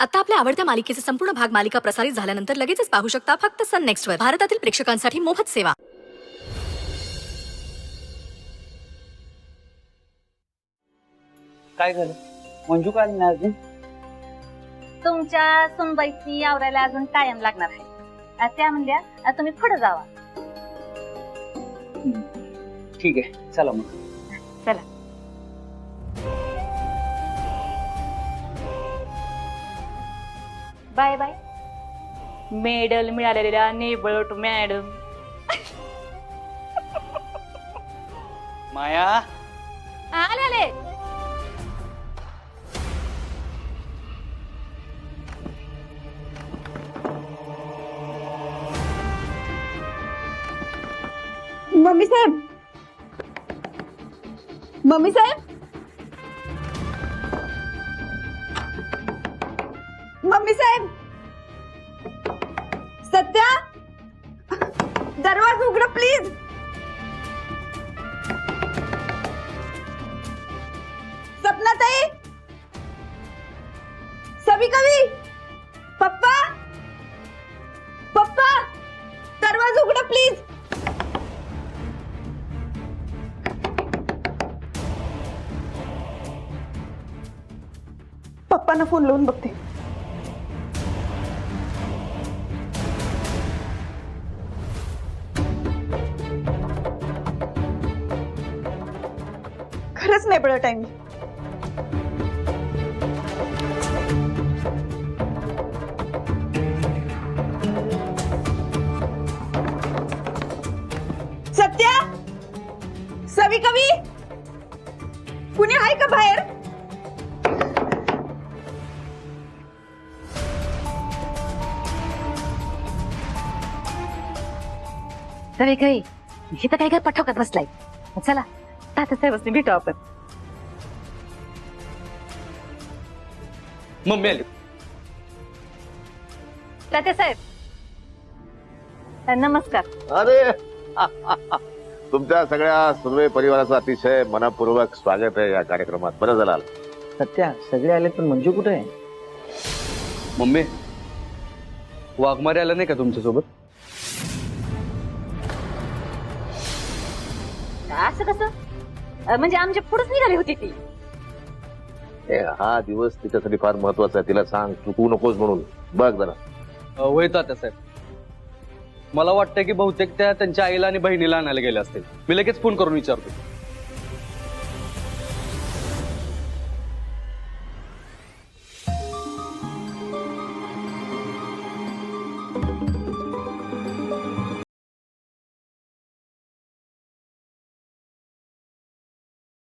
आता आपल्या आवडत्या मालिकेचे संपूर्ण भाग मालिका प्रसारित झाल्यानंतर लगेचच पाहू शकता फक्त सन नेक्स्ट वर. भारतातील प्रेक्षकांसाठी मोफत सेवा. काय झालं? मंजू का आली नाही अजून? तुमच्या सुनबाईची आवरायला अजून टाइम लागणार आहे. त्या म्हणल्या तुम्ही पुढे जावा. ठीक आहे, चला मग. चला. Bye bye. मेडल मिळालेल्या नेबळट मॅडम. माया, आले. मम्मी साहेब, मम्मी साहेब, मम्मी साहेब, सत्या, दरवाजा उघडा प्लीज. सपनाताई, सभी कवी, पप्पा, पप्पा, दरवाजा उघडा प्लीज. पप्पांना फोन लावून बघते. खरंच नाही पडत टाइम. सत्या, सवी कवी, कुणी आहे का बाहेर? सगळे काही इथं काय काय पठोकात बसलाय. चला तात्यासाहेबांनी भेटू आपण. मम्मी आली. तात्यासाहेब नमस्कार. अरे तुमच्या सगळ्या सुर्वे परिवाराचं अतिशय मनपूर्वक स्वागत आहे या कार्यक्रमात. बरं झालं आलं. सत्या, सगळे आले पण मंजू कुठे आहे? मम्मी, वाघमारे आला नाही का तुमच्या सोबत? असं कसं? म्हणजे आमच्या पुढेच निघाली होती ती. हा दिवस तिच्यासाठी फार महत्वाचा आहे. तिला सांग चुकू नकोस म्हणून. बघ जरा. होय तात्यासाहेब, मला वाटतं की बहुतेक त्या त्यांच्या आईला आणि बहिणीला आणायला गेल्या असतील. मी लगेच फोन करून विचारतो.